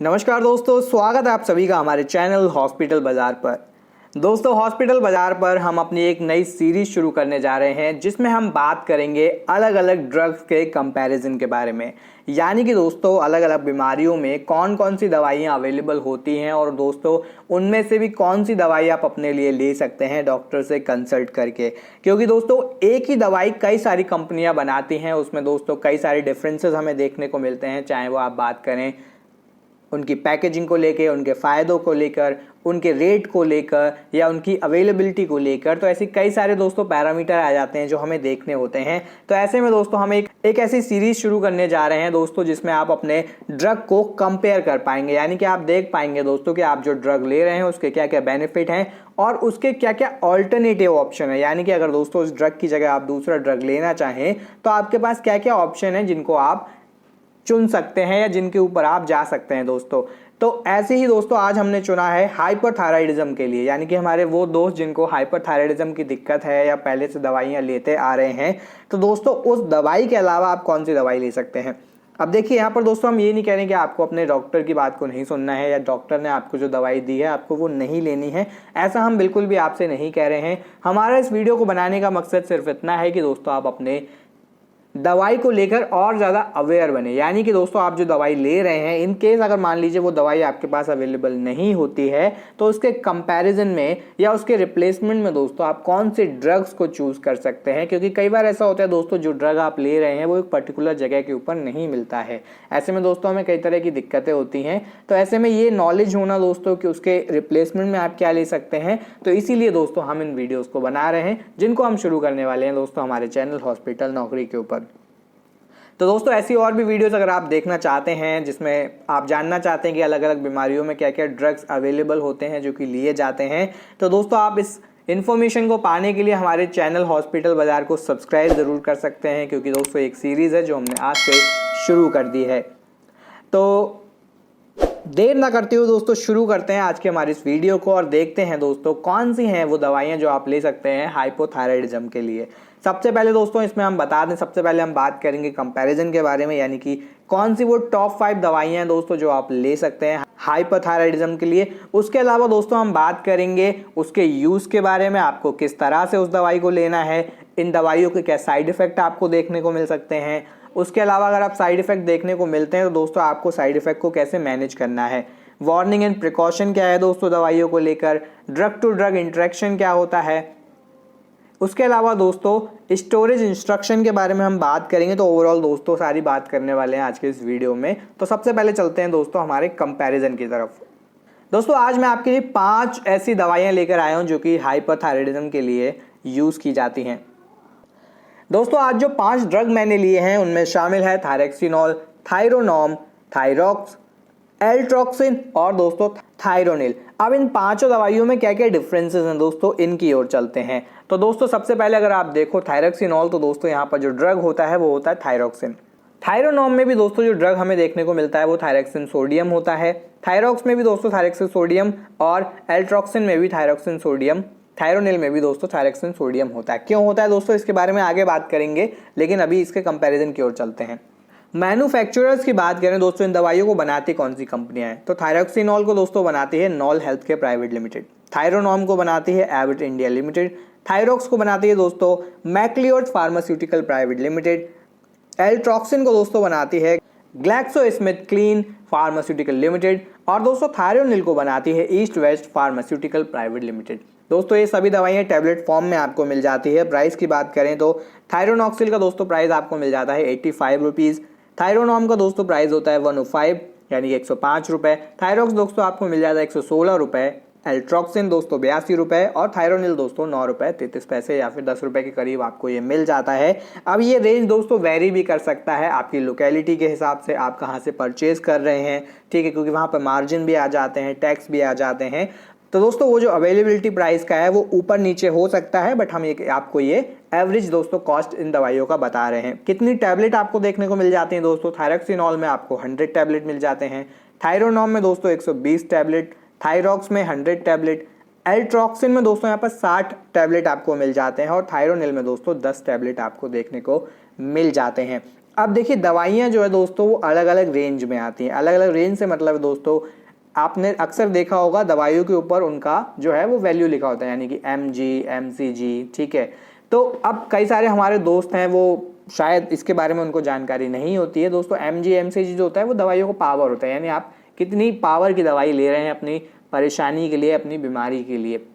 नमस्कार दोस्तों, स्वागत है आप सभी का हमारे चैनल हॉस्पिटल बाजार पर। दोस्तों, हॉस्पिटल बाजार पर हम अपनी एक नई सीरीज शुरू करने जा रहे हैं जिसमें हम बात करेंगे अलग अलग ड्रग्स के कंपैरिजन के बारे में। यानी कि दोस्तों, अलग अलग बीमारियों में कौन कौन सी दवाइयाँ अवेलेबल होती हैं और दोस्तों उनमें से भी कौन सी दवाई आप अपने लिए ले सकते हैं डॉक्टर से कंसल्ट करके। क्योंकि दोस्तों एक ही दवाई कई सारी कंपनियाँ बनाती हैं, उसमें दोस्तों कई सारे डिफरेंसेस हमें देखने को मिलते हैं। चाहे वो आप बात करें उनकी पैकेजिंग को लेकर, उनके फ़ायदों को लेकर, उनके रेट को लेकर या उनकी अवेलेबिलिटी को लेकर, तो ऐसे कई सारे दोस्तों पैरामीटर आ जाते हैं जो हमें देखने होते हैं। तो ऐसे में दोस्तों हम एक ऐसी सीरीज शुरू करने जा रहे हैं दोस्तों जिसमें आप अपने ड्रग को कंपेयर कर पाएंगे। यानी कि आप देख पाएंगे दोस्तों कि आप जो ड्रग ले रहे हैं उसके क्या क्या बेनिफिट हैं और उसके क्या क्या ऑल्टरनेटिव ऑप्शन है। यानी कि अगर दोस्तों उस ड्रग की जगह आप दूसरा ड्रग लेना चाहें तो आपके पास क्या क्या ऑप्शन है जिनको आप चुन सकते हैं या जिनके ऊपर आप जा सकते हैं दोस्तों। तो ऐसे ही दोस्तों आज हमने चुना है हाइपरथायराइडिज्म के लिए। यानी कि हमारे वो दोस्त जिनको हाइपरथायराइडिज्म की दिक्कत है या पहले से दवाइयाँ लेते आ रहे हैं, तो दोस्तों उस दवाई के अलावा आप कौन सी दवाई ले सकते हैं। अब देखिए, यहाँ पर दोस्तों हम ये नहीं कह रहे कि आपको अपने डॉक्टर की बात को नहीं सुनना है या डॉक्टर ने आपको जो दवाई दी है आपको वो नहीं लेनी है। ऐसा हम बिल्कुल भी आपसे नहीं कह रहे हैं। हमारा इस वीडियो को बनाने का मकसद सिर्फ इतना है कि दोस्तों आप अपने दवाई को लेकर और ज़्यादा अवेयर बने। यानी कि दोस्तों आप जो दवाई ले रहे हैं, इन केस अगर मान लीजिए वो दवाई आपके पास अवेलेबल नहीं होती है तो उसके कंपैरिजन में या उसके रिप्लेसमेंट में दोस्तों आप कौन से ड्रग्स को चूज़ कर सकते हैं। क्योंकि कई बार ऐसा होता है दोस्तों, जो ड्रग आप ले रहे हैं वो एक पर्टिकुलर जगह के ऊपर नहीं मिलता है। ऐसे में दोस्तों हमें कई तरह की दिक्कतें होती हैं। तो ऐसे में ये नॉलेज होना दोस्तों कि उसके रिप्लेसमेंट में आप क्या ले सकते हैं, तो इसीलिए दोस्तों हम इन वीडियोज़ को बना रहे हैं जिनको हम शुरू करने वाले हैं दोस्तों हमारे चैनल हॉस्पिटल नौकरी के ऊपर। तो दोस्तों ऐसी और भी वीडियोस अगर आप देखना चाहते हैं जिसमें आप जानना चाहते हैं कि अलग अलग बीमारियों में क्या क्या ड्रग्स अवेलेबल होते हैं जो कि लिए जाते हैं, तो दोस्तों आप इस इन्फॉर्मेशन को पाने के लिए हमारे चैनल हॉस्पिटल बाजार को सब्सक्राइब ज़रूर कर सकते हैं। क्योंकि दोस्तों एक सीरीज़ है जो हमने आज से शुरू कर दी है। तो देर ना करते हुए दोस्तों शुरू करते हैं आज के हमारे इस वीडियो को और देखते हैं दोस्तों कौन सी हैं वो दवाइयाँ जो आप ले सकते हैं हाइपोथायराइडिज्म के लिए। सबसे पहले दोस्तों इसमें हम बता दें, सबसे पहले हम बात करेंगे कंपैरिजन के बारे में। यानी कि कौन सी वो टॉप 5 दवाइयाँ हैं दोस्तों जो आप ले सकते हैं हाइपोथायराइडिज्म के लिए। उसके अलावा दोस्तों हम बात करेंगे उसके यूज़ के बारे में, आपको किस तरह से उस दवाई को लेना है, इन दवाइयों के क्या साइड इफ़ेक्ट आपको देखने को मिल सकते हैं। उसके अलावा अगर आप साइड इफ़ेक्ट देखने को मिलते हैं तो दोस्तों आपको साइड इफ़ेक्ट को कैसे मैनेज करना है, वार्निंग एंड प्रिकॉशन क्या है दोस्तों दवाइयों को लेकर, ड्रग टू ड्रग इंटरेक्शन क्या होता है। उसके अलावा दोस्तों स्टोरेज इंस्ट्रक्शन के बारे में हम बात करेंगे। तो ओवरऑल दोस्तों सारी बात करने वाले हैं आज के इस वीडियो में। तो सबसे पहले चलते हैं दोस्तों हमारे कंपैरिजन की तरफ। दोस्तों आज मैं आपके लिए 5 ऐसी दवाइयाँ लेकर आया हूँ जो कि हाइपरथायराइडिज्म के लिए यूज़ की जाती हैं। दोस्तों आज जो 5 ड्रग मैंने लिए हैं उनमें शामिल है थायरेक्सिनॉल, थायरोनॉम, थायरॉक्स, एल्ट्रोक्सिन और दोस्तों थायरोनिल। अब इन पांचों दवाइयों में क्या क्या डिफरेंसेस हैं दोस्तों, इनकी ओर चलते हैं। तो दोस्तों सबसे पहले अगर आप देखो थायरेक्सिनॉल, तो दोस्तों यहाँ पर जो ड्रग होता है वो होता है थायरोक्सिन। थायरोनॉम में भी दोस्तों जो ड्रग हमें देखने को मिलता है वो थायरेक्सिन सोडियम होता है। थायरॉक्स में भी दोस्तों थायरेक्सिन सोडियम और एल्ट्रोक्सिन में भी थायरोक्सिन सोडियम, थायरोनिल में भी दोस्तों थायरोक्सिन सोडियम होता है। क्यों होता है दोस्तों इसके बारे में आगे बात करेंगे, लेकिन अभी इसके कंपैरिजन की ओर चलते हैं। मैन्युफैक्चरर्स की बात करें दोस्तों, इन दवाइयों को बनाती कौन सी कंपनियां हैं, तो थायरोक्सिनॉल को दोस्तों बनाती है Knoll health care private limited, Thyronorm को बनाती है एविट इंडिया लिमिटेड, थायरॉक्स को बनाती है दोस्तों मैक्लियोड फार्मास्यूटिकल प्राइवेट लिमिटेड, एल्ट्रोक्सिन को दोस्तों बनाती है ग्लैक्सोस्मिथक्लाइन फार्मास्यूटिकल लिमिटेड और दोस्तों थायरोनिल को बनाती है east west pharmaceutical private limited. दोस्तों ये सभी दवाइयाँ टैबलेट फॉर्म में आपको मिल जाती है। प्राइस की बात करें तो थायरोनॉक्सिल का दोस्तों प्राइस आपको मिल जाता है 85 रुपीज़, थायरोनॉम का दोस्तों प्राइस होता है 105 यानी कि 105 रुपये, थायरॉक्स दोस्तों आपको मिल जाता है 116 रुपये, एल्ट्रोक्सिन दोस्तों 82 रुपये और थायरोनिल दोस्तों 9 रुपये 33 पैसे या फिर 10 रुपये के करीब आपको ये मिल जाता है। अब ये रेंज दोस्तों वेरी भी कर सकता है आपकी लोकेलिटी के हिसाब से, आप कहाँ से परचेज कर रहे हैं, ठीक है, क्योंकि वहाँ पर मार्जिन भी आ जाते हैं, टैक्स भी आ जाते हैं। तो दोस्तों वो जो अवेलेबिलिटी प्राइस का है वो ऊपर नीचे हो सकता है, बट हम आपको ये एवरेज दोस्तों कॉस्ट इन दवाइयों का बता रहे हैं। कितनी टैबलेट आपको देखने को मिल जाती हैं दोस्तों, थायरोक्सिनॉल में आपको 100 टैबलेट मिल जाते हैं, थायरोनॉम में दोस्तों 120 टैबलेट, थायरॉक्स में 100 टैबलेट, एल्ट्रोक्सिन में दोस्तों यहाँ पर 60 टैबलेट आपको मिल जाते हैं और थायरोनिल में दोस्तों 10 टैबलेट आपको देखने को मिल जाते हैं। अब देखिए दवाइयाँ जो है दोस्तों वो अलग अलग रेंज में आती हैं। अलग अलग रेंज से मतलब है दोस्तों, आपने अक्सर देखा होगा दवाइयों के ऊपर उनका जो है वो वैल्यू लिखा होता है, यानी कि mg mcg, ठीक है। तो अब कई सारे हमारे दोस्त हैं वो शायद इसके बारे में उनको जानकारी नहीं होती है दोस्तों। mg mcg जो होता है वो दवाइयों को पावर होता है, यानी आप कितनी पावर की दवाई ले रहे हैं अपनी परेशानी के लिए, अपनी बीमारी के लिए।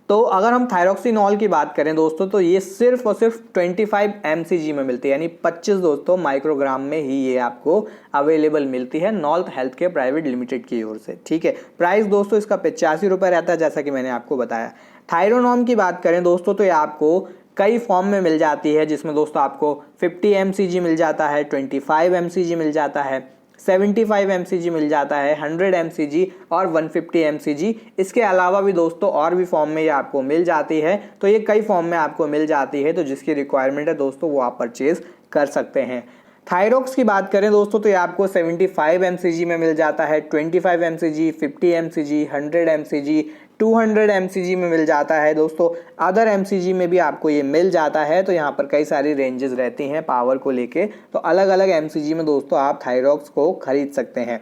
तो अगर हम थायरोक्सिनॉल की बात करें दोस्तों, तो ये सिर्फ और सिर्फ 25 mcg में मिलती है, यानी 25 दोस्तों माइक्रोग्राम में ही ये आपको अवेलेबल मिलती है north health care private limited की ओर से, ठीक है। प्राइस दोस्तों इसका 85 रुपये रहता है, जैसा कि मैंने आपको बताया। थायरोनॉम की बात करें दोस्तों, तो ये आपको कई फॉर्म में मिल जाती है, जिसमें दोस्तों आपको 50 mcg मिल जाता है, 25 mcg मिल जाता है, 75 mcg मिल जाता है, 100 mcg और 150 mcg। इसके अलावा भी दोस्तों और भी फॉर्म में ये आपको मिल जाती है। तो ये कई फॉर्म में आपको मिल जाती है, तो जिसकी रिक्वायरमेंट है दोस्तों वो आप परचेज कर सकते हैं। थायरॉक्स की बात करें दोस्तों, तो ये आपको 75 mcg में मिल जाता है, 25 mcg, 50 mcg, 100 mcg, 200 mcg में मिल जाता है दोस्तों। अदर mcg में भी आपको ये मिल जाता है। तो यहाँ पर कई सारी रेंजेस रहती हैं पावर को लेके, तो अलग अलग mcg में दोस्तों आप थायरॉक्स को खरीद सकते हैं।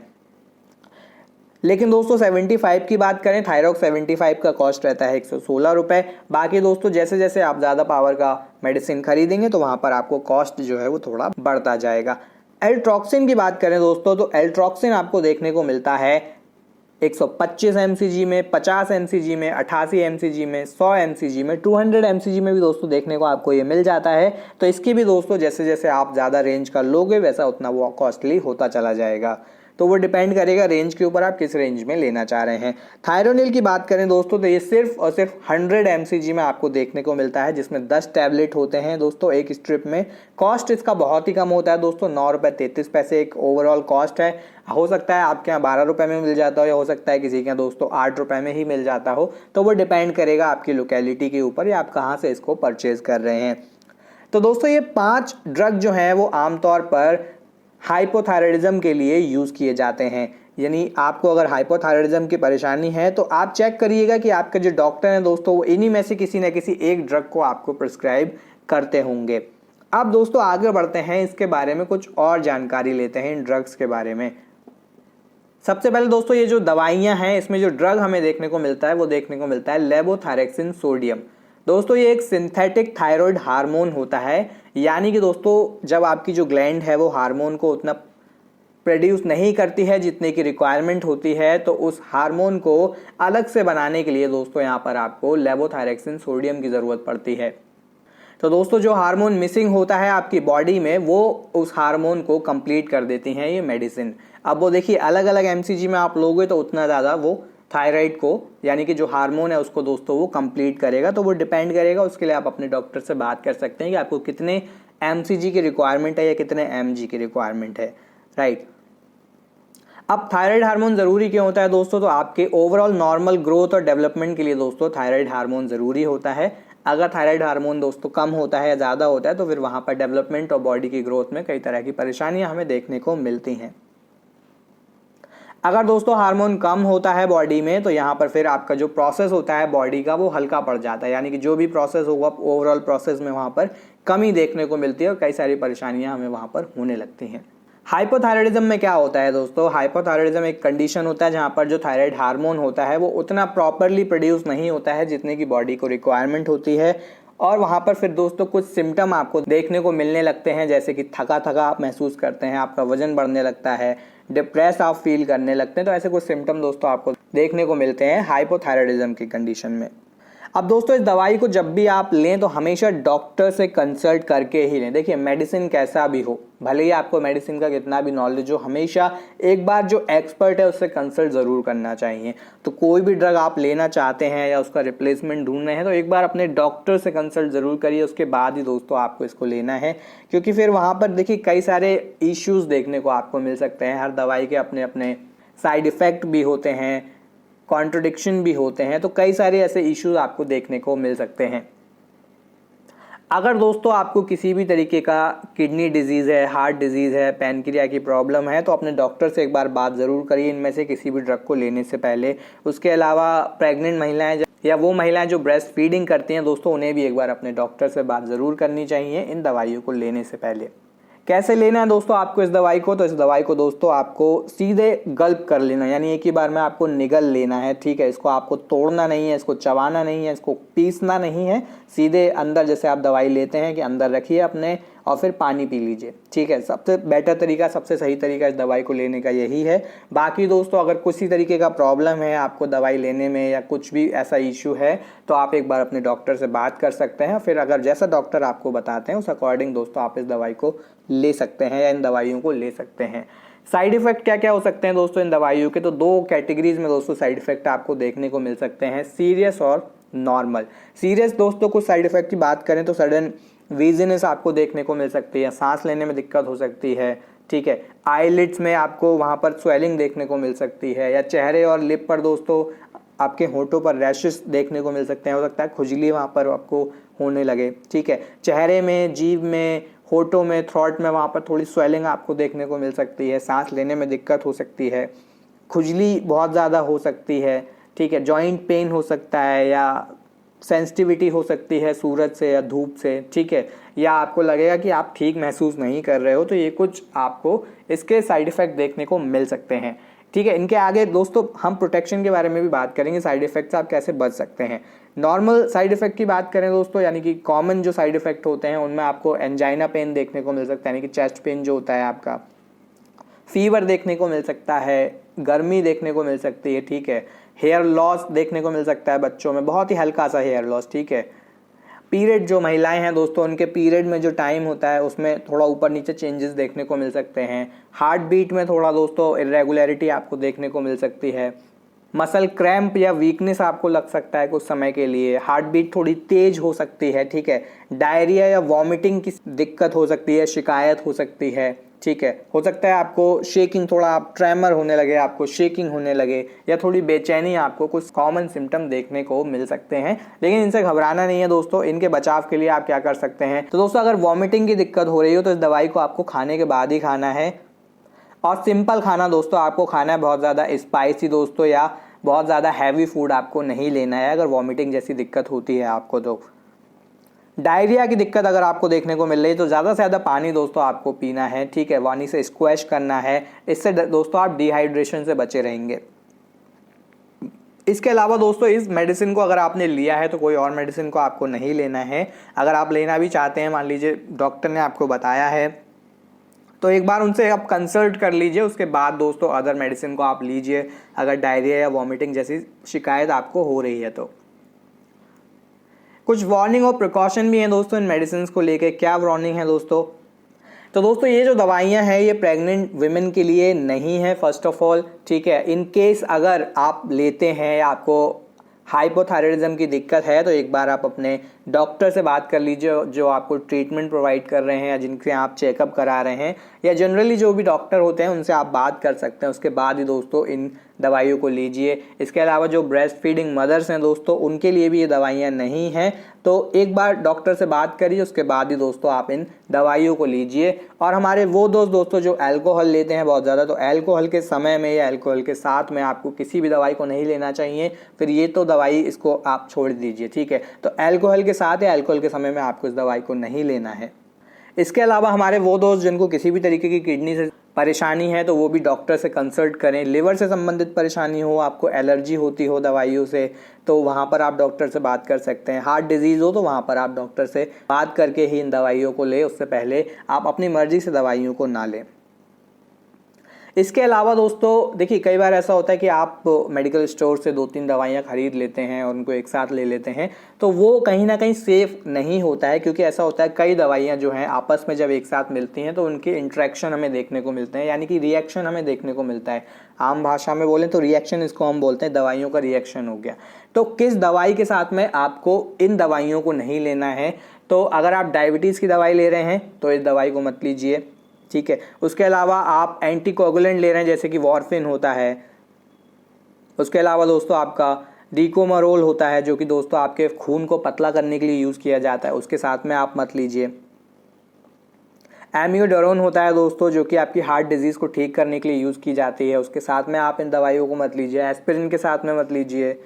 लेकिन दोस्तों 75 की बात करें, थायरॉक्स 75 का कॉस्ट रहता है 116 रुपये। बाकी दोस्तों जैसे जैसे आप ज़्यादा पावर का मेडिसिन खरीदेंगे तो वहाँ पर आपको कॉस्ट जो है वो थोड़ा बढ़ता जाएगा। एल्ट्रॉक्सिन की बात करें दोस्तों, तो एल्ट्रॉक्सिन आपको देखने को मिलता है 125 mcg में, 50 mcg में, 88 mcg में, 100 mcg में, 200 mcg में भी दोस्तों देखने को आपको ये मिल जाता है। तो इसकी भी दोस्तों जैसे जैसे आप ज़्यादा रेंज का लोगे वैसा उतना वो कॉस्टली होता चला जाएगा। तो वो डिपेंड करेगा रेंज के ऊपर, आप किस रेंज में लेना चाह रहे हैं। थायरोनिल की बात करें दोस्तों, तो ये सिर्फ और सिर्फ 100 mcg में आपको देखने को मिलता है, जिसमें 10 टैबलेट होते हैं दोस्तों एक स्ट्रिप में। कॉस्ट इसका बहुत ही कम होता है दोस्तों, 9 रुपये 33 पैसे एक ओवरऑल कॉस्ट है। हो सकता है आपके यहाँ 12 रुपये में मिल जाता हो, या हो सकता है किसी के यहाँ दोस्तों 8 रुपये में ही मिल जाता हो। तो वो डिपेंड करेगा आपकी लोकेलिटी के ऊपर या आप कहाँ से इसको परचेज कर रहे हैं। तो दोस्तों ये 5 ड्रग जो हैं वो आमतौर पर हाइपोथायराइडिज्म के लिए यूज़ किए जाते हैं। यानी आपको अगर हाइपोथायराइडिज्म की परेशानी है तो आप चेक करिएगा कि आपके जो डॉक्टर हैं दोस्तों वो इन्हीं में से किसी न किसी एक ड्रग को आपको प्रिस्क्राइब करते होंगे। अब दोस्तों आगे बढ़ते हैं, इसके बारे में कुछ और जानकारी लेते हैं इन ड्रग्स के बारे में। सबसे पहले दोस्तों ये जो दवाइयाँ हैं इसमें जो ड्रग हमें देखने को मिलता है वो देखने को मिलता है लेवोथायरेक्सिन सोडियम। दोस्तों ये एक सिंथेटिक थायराइड हार्मोन होता है, यानी कि दोस्तों जब आपकी जो ग्लैंड है वो हार्मोन को उतना प्रोड्यूस नहीं करती है जितने की रिक्वायरमेंट होती है, तो उस हार्मोन को अलग से बनाने के लिए दोस्तों यहाँ पर आपको लेवोथायरेक्सिन सोडियम की ज़रूरत पड़ती है। तो दोस्तों जो हार्मोन मिसिंग होता है आपकी बॉडी में वो उस हार्मोन को कंप्लीट कर देती हैं ये मेडिसिन। अब वो देखिए अलग अलग mcg में आप लोगे तो उतना ज़्यादा वो थायराइड को, यानी कि जो हार्मोन है उसको दोस्तों वो कंप्लीट करेगा। तो वो डिपेंड करेगा, उसके लिए आप अपने डॉक्टर से बात कर सकते हैं कि आपको कितने mcg की रिक्वायरमेंट है या कितने mg की रिक्वायरमेंट है, राइट। अब थायराइड हार्मोन ज़रूरी क्यों होता है दोस्तों, तो आपके ओवरऑल नॉर्मल ग्रोथ और डेवलपमेंट के लिए दोस्तों थायराइड हार्मोन ज़रूरी होता है। अगर थायराइड हार्मोन दोस्तों कम होता है या ज़्यादा होता है तो फिर वहाँ पर डेवलपमेंट और बॉडी की ग्रोथ में कई तरह की परेशानियाँ हमें देखने को मिलती हैं। अगर दोस्तों हार्मोन कम होता है बॉडी में तो यहाँ पर फिर आपका जो प्रोसेस होता है बॉडी का वो हल्का पड़ जाता है, यानी कि जो भी प्रोसेस होगा ओवरऑल प्रोसेस में वहाँ पर कमी देखने को मिलती है और कई सारी परेशानियाँ हमें वहाँ पर होने लगती हैं। हाइपोथायराइडिज्म में क्या होता है दोस्तों, हाइपोथायराइडिज्म एक कंडीशन होता है जहाँ पर जो थायराइड हार्मोन होता है वो उतना प्रॉपरली प्रोड्यूस नहीं होता है जितने की बॉडी को रिक्वायरमेंट होती है, और वहाँ पर फिर दोस्तों कुछ सिम्टम आपको देखने को मिलने लगते हैं, जैसे कि थका थका आप महसूस करते हैं, आपका वजन बढ़ने लगता है, डिप्रेस आप फील करने लगते हैं। तो ऐसे कुछ सिम्टम दोस्तों आपको देखने को मिलते हैं हाइपोथायराइडिज्म की कंडीशन में। अब दोस्तों इस दवाई को जब भी आप लें तो हमेशा डॉक्टर से कंसल्ट करके ही लें। देखिए मेडिसिन कैसा भी हो, भले ही आपको मेडिसिन का कितना भी नॉलेज हो, हमेशा एक बार जो एक्सपर्ट है उससे कंसल्ट ज़रूर करना चाहिए। तो कोई भी ड्रग आप लेना चाहते हैं या उसका रिप्लेसमेंट ढूंढ रहे हैं तो एक बार अपने डॉक्टर से कंसल्ट ज़रूर करिए, उसके बाद ही दोस्तों आपको इसको लेना है। क्योंकि फिर वहाँ पर देखिए कई सारे इश्यूज़ देखने को आपको मिल सकते हैं। हर दवाई के अपने अपने साइड इफ़ेक्ट भी होते हैं, कॉन्ट्रडिक्शन भी होते हैं, तो कई सारे ऐसे इश्यूज आपको देखने को मिल सकते हैं। अगर दोस्तों आपको किसी भी तरीके का किडनी डिजीज़ है, हार्ट डिजीज़ है, पैनक्रिया की प्रॉब्लम है तो अपने डॉक्टर से एक बार बात ज़रूर करिए इनमें से किसी भी ड्रग को लेने से पहले। उसके अलावा प्रेग्नेंट महिलाएं या वो महिलाएं जो ब्रेस्ट फीडिंग करती हैं दोस्तों, उन्हें भी एक बार अपने डॉक्टर से बात ज़रूर करनी चाहिए इन दवाइयों को लेने से पहले। कैसे लेना है दोस्तों आपको इस दवाई को, तो इस दवाई को दोस्तों आपको सीधे गल्प कर लेना, यानी एक ही बार में आपको निगल लेना है, ठीक है। इसको आपको तोड़ना नहीं है, इसको चबाना नहीं है, इसको पीसना नहीं है, सीधे अंदर जैसे आप दवाई लेते हैं कि अंदर रखिए अपने और फिर पानी पी लीजिए, ठीक है। सबसे बेटर तरीका, सबसे सही तरीका इस दवाई को लेने का यही है। बाकी दोस्तों अगर किसी तरीके का प्रॉब्लम है आपको दवाई लेने में या कुछ भी ऐसा इश्यू है तो आप एक बार अपने डॉक्टर से बात कर सकते हैं, फिर अगर जैसा डॉक्टर आपको बताते हैं उस अकॉर्डिंग दोस्तों आप इस दवाई को ले सकते हैं या इन दवाइयों को ले सकते हैं। साइड इफेक्ट क्या क्या हो सकते हैं दोस्तों इन दवाइयों के, तो 2 कैटेगरीज में दोस्तों साइड इफेक्ट आपको देखने को मिल सकते हैं, सीरियस और नॉर्मल। सीरियस दोस्तों कुछ साइड इफेक्ट की बात करें तो सडन वीजीनेस आपको देखने को मिल सकती है, सांस लेने में दिक्कत हो सकती है, ठीक है। आईलिड्स में आपको वहाँ पर स्वेलिंग देखने को मिल सकती है, या चेहरे और लिप पर दोस्तों आपके होठों पर रैशेस देखने को मिल सकते हैं, हो सकता है खुजली वहाँ पर आपको होने लगे, ठीक है। चेहरे में, जीभ में, होठों में, थ्रोट में वहाँ पर थोड़ी स्वेलिंग आपको देखने को मिल सकती है, सांस लेने में दिक्कत हो सकती है, खुजली बहुत ज़्यादा हो सकती है, ठीक है। जॉइंट पेन हो सकता है, या सेंसिटिविटी हो सकती है सूरज से या धूप से, ठीक है। या आपको लगेगा कि आप ठीक महसूस नहीं कर रहे हो, तो ये कुछ आपको इसके साइड इफ़ेक्ट देखने को मिल सकते हैं, ठीक है। इनके आगे दोस्तों हम प्रोटेक्शन के बारे में भी बात करेंगे, साइड इफ़ेक्ट से आप कैसे बच सकते हैं। नॉर्मल साइड इफ़ेक्ट की बात करें दोस्तों, यानी कि कॉमन जो साइड इफ़ेक्ट होते हैं उनमें आपको एंजाइना पेन देखने को मिल सकता है, यानी कि चेस्ट पेन जो होता है आपका, फीवर देखने को मिल सकता है, गर्मी देखने को मिल सकती है, ठीक है। हेयर लॉस देखने को मिल सकता है बच्चों में, बहुत ही हल्का सा हेयर लॉस, ठीक है। पीरियड जो महिलाएं हैं दोस्तों उनके पीरियड में जो टाइम होता है उसमें थोड़ा ऊपर नीचे चेंजेस देखने को मिल सकते हैं। हार्ट बीट में थोड़ा दोस्तों इरेगुलरिटी आपको देखने को मिल सकती है। मसल क्रैम्प या वीकनेस आपको लग सकता है कुछ समय के लिए। हार्ट बीट थोड़ी तेज हो सकती है, ठीक है। डायरिया या वॉमिटिंग की दिक्कत हो सकती है, शिकायत हो सकती है, ठीक है। हो सकता है आपको शेकिंग, थोड़ा आप ट्रेमर होने लगे, आपको शेकिंग होने लगे, या थोड़ी बेचैनी, आपको कुछ कॉमन सिम्टम देखने को मिल सकते हैं। लेकिन इनसे घबराना नहीं है दोस्तों। इनके बचाव के लिए आप क्या कर सकते हैं, तो दोस्तों अगर वॉमिटिंग की दिक्कत हो रही हो तो इस दवाई को आपको खाने के बाद ही खाना है, और सिंपल खाना दोस्तों आपको खाना है, बहुत ज़्यादा स्पाइसी दोस्तों या बहुत ज़्यादा हैवी फूड आपको नहीं लेना है अगर वॉमिटिंग जैसी दिक्कत होती है आपको। तो डायरिया की दिक्कत अगर आपको देखने को मिल रही है तो ज़्यादा से ज़्यादा पानी दोस्तों आपको पीना है, ठीक है। पानी से स्क्वैश करना है, इससे दोस्तों आप डिहाइड्रेशन से बचे रहेंगे। इसके अलावा दोस्तों इस मेडिसिन को अगर आपने लिया है तो कोई और मेडिसिन को आपको नहीं लेना है। अगर आप लेना भी चाहते हैं, मान लीजिए डॉक्टर ने आपको बताया है, तो एक बार उनसे आप कंसल्ट कर लीजिए, उसके बाद दोस्तों अदर मेडिसिन को आप लीजिए अगर डायरिया या वॉमिटिंग जैसी शिकायत आपको हो रही है तो। कुछ वार्निंग और प्रिकॉशन भी हैं दोस्तों इन मेडिसिन को लेके। क्या वार्निंग है दोस्तों, तो दोस्तों ये जो दवाइयाँ हैं ये प्रेग्नेंट विमेन के लिए नहीं है फर्स्ट ऑफ ऑल, ठीक है। इन केस अगर आप लेते हैं या आपको हाइपोथायराइडिज्म की दिक्कत है तो एक बार आप अपने डॉक्टर से बात कर लीजिए जो आपको ट्रीटमेंट प्रोवाइड कर रहे हैं या जिनसे आप चेकअप करा रहे हैं, या जनरली जो भी डॉक्टर होते हैं उनसे आप बात कर सकते हैं। उसके बाद ही दोस्तों इन दवाइयों को लीजिए। इसके अलावा जो ब्रेस्ट फीडिंग मदर्स हैं दोस्तों उनके लिए भी ये दवाइयाँ नहीं हैं, तो एक बार डॉक्टर से बात करिए, उसके बाद ही दोस्तों आप इन दवाइयों को लीजिए। और हमारे वो दोस्तों जो अल्कोहल लेते हैं बहुत ज़्यादा, तो अल्कोहल के समय में या अल्कोहल के साथ में आपको किसी भी दवाई को नहीं लेना चाहिए, फिर ये तो दवाई इसको आप छोड़ दीजिए, ठीक है। तो अल्कोहल के साथ या अल्कोहल के समय में आपको इस दवाई को नहीं लेना है। इसके अलावा हमारे वो दोस्त जिनको किसी भी तरीके की किडनी से परेशानी है तो वो भी डॉक्टर से कंसल्ट करें। लिवर से संबंधित परेशानी हो, आपको एलर्जी होती हो दवाइयों से, तो वहाँ पर आप डॉक्टर से बात कर सकते हैं। हार्ट डिजीज़ हो तो वहाँ पर आप डॉक्टर से बात करके ही इन दवाइयों को लें, उससे पहले आप अपनी मर्जी से दवाइयों को ना लें। इसके अलावा दोस्तों देखिए कई बार ऐसा होता है कि आप मेडिकल स्टोर से 2-3 दवाइयाँ खरीद लेते हैं और उनको एक साथ ले लेते हैं, तो वो कहीं ना कहीं सेफ़ नहीं होता है, क्योंकि ऐसा होता है कई दवाइयाँ जो हैं आपस में जब एक साथ मिलती हैं तो उनके इंट्रैक्शन हमें देखने को मिलते हैं, यानी कि रिएक्शन हमें देखने को मिलता है। आम भाषा में बोलें तो रिएक्शन इसको हम बोलते हैं, दवाइयों का रिएक्शन हो गया। तो किस दवाई के साथ में आपको इन दवाइयों को नहीं लेना है, तो अगर आप डायबिटीज़ की दवाई ले रहे हैं तो इस दवाई को मत लीजिए, ठीक है। उसके अलावा आप एंटीकोगुलेंट ले रहे हैं जैसे कि वॉर्फिन होता है, उसके अलावा दोस्तों आपका डिकोमरोल होता है जो कि दोस्तों आपके खून को पतला करने के लिए यूज़ किया जाता है, उसके साथ में आप मत लीजिए। एम्योडोरोन होता है दोस्तों जो कि आपकी हार्ट डिजीज़ को ठीक करने के लिए यूज़ की जाती है, उसके साथ में आप इन दवाइयों को मत लीजिए। एस्पिरिन के साथ में मत लीजिए।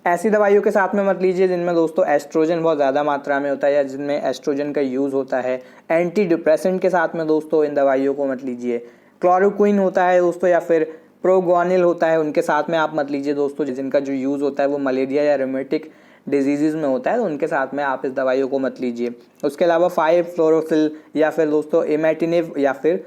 ऐसी दवाइयों के साथ में मत लीजिए जिनमें दोस्तों एस्ट्रोजन बहुत ज़्यादा मात्रा में होता है या जिनमें एस्ट्रोजन का यूज़ होता है। एंटी डिप्रेसेंट के साथ में दोस्तों इन दवाइयों को मत लीजिए। क्लोरोक्विन होता है दोस्तों या फिर प्रोगोनिल होता है, उनके साथ में आप मत लीजिए दोस्तों, जिनका जो यूज़ होता है वो मलेरिया या रोमेटिक डिजीज़ में होता है, तो उनके साथ में आप इस दवाइयों को मत लीजिए। उसके अलावा 5-फ्लोरोफिल या फिर दोस्तों इमेटिनिव या फिर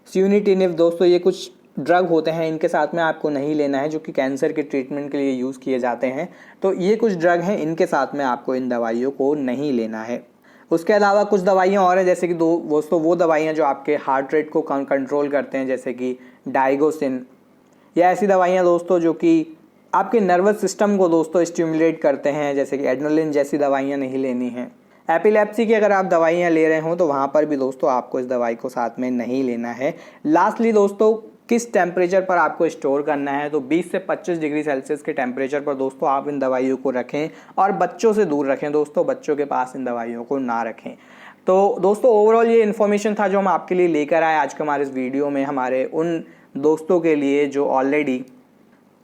स्यूनिटिनिव दोस्तों, ये कुछ ड्रग होते हैं, इनके साथ में आपको नहीं लेना है, जो कि कैंसर के ट्रीटमेंट के लिए यूज़ किए जाते हैं। तो ये कुछ ड्रग हैं, इनके साथ में आपको इन दवाइयों को नहीं लेना है। उसके अलावा कुछ दवाइयाँ और हैं, जैसे कि दोस्तों वो दवाइयाँ जो आपके हार्ट रेट को कंट्रोल करते हैं, जैसे कि डाइगोसिन, या ऐसी दवाइयाँ दोस्तों जो कि आपके नर्वस सिस्टम को दोस्तों स्टिमुलेट करते हैं, जैसे कि एड्रेनलिन जैसी दवाइयाँ नहीं लेनी हैं। एपिलेप्सी की अगर आप दवाइयाँ ले रहे हो तो वहाँ पर भी दोस्तों आपको इस दवाई को साथ में नहीं लेना है। लास्टली दोस्तों, किस टेम्परेचर पर आपको स्टोर करना है, तो 20 से 25 डिग्री सेल्सियस के टेम्परेचर पर दोस्तों आप इन दवाइयों को रखें और बच्चों से दूर रखें दोस्तों, बच्चों के पास इन दवाइयों को ना रखें। तो दोस्तों ओवरऑल ये इन्फॉर्मेशन था जो हम आपके लिए लेकर आए आज के हमारे इस वीडियो में, हमारे उन दोस्तों के लिए जो ऑलरेडी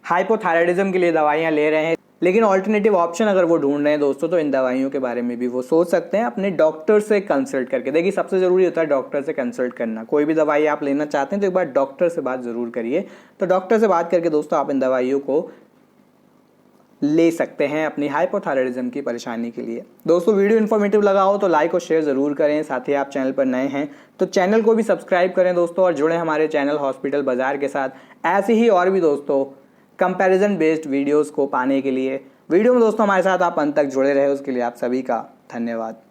हाइपोथायराइडिज्म के लिए दवाइयाँ ले रहे हैं, लेकिन ऑल्टरनेटिव ऑप्शन अगर वो ढूंढ रहे हैं दोस्तों, तो इन दवाइयों के बारे में भी वो सोच सकते हैं अपने डॉक्टर से कंसल्ट करके। देखिए सबसे ज़रूरी होता है डॉक्टर से कंसल्ट करना। कोई भी दवाई आप लेना चाहते हैं तो एक बार डॉक्टर से बात ज़रूर करिए। तो डॉक्टर से बात करके दोस्तों आप इन दवाइयों को ले सकते हैं अपनी हाइपोथायराइडिज्म की परेशानी के लिए। दोस्तों वीडियो इन्फॉर्मेटिव लगा हो तो लाइक और शेयर ज़रूर करें। साथ ही आप चैनल पर नए हैं तो चैनल को भी सब्सक्राइब करें दोस्तों, और जुड़ें हमारे चैनल हॉस्पिटल बाजार के साथ ऐसे ही और भी दोस्तों कंपैरिजन बेस्ड वीडियोस को पाने के लिए। वीडियो में दोस्तों हमारे साथ आप अंत तक जुड़े रहे, उसके लिए आप सभी का धन्यवाद।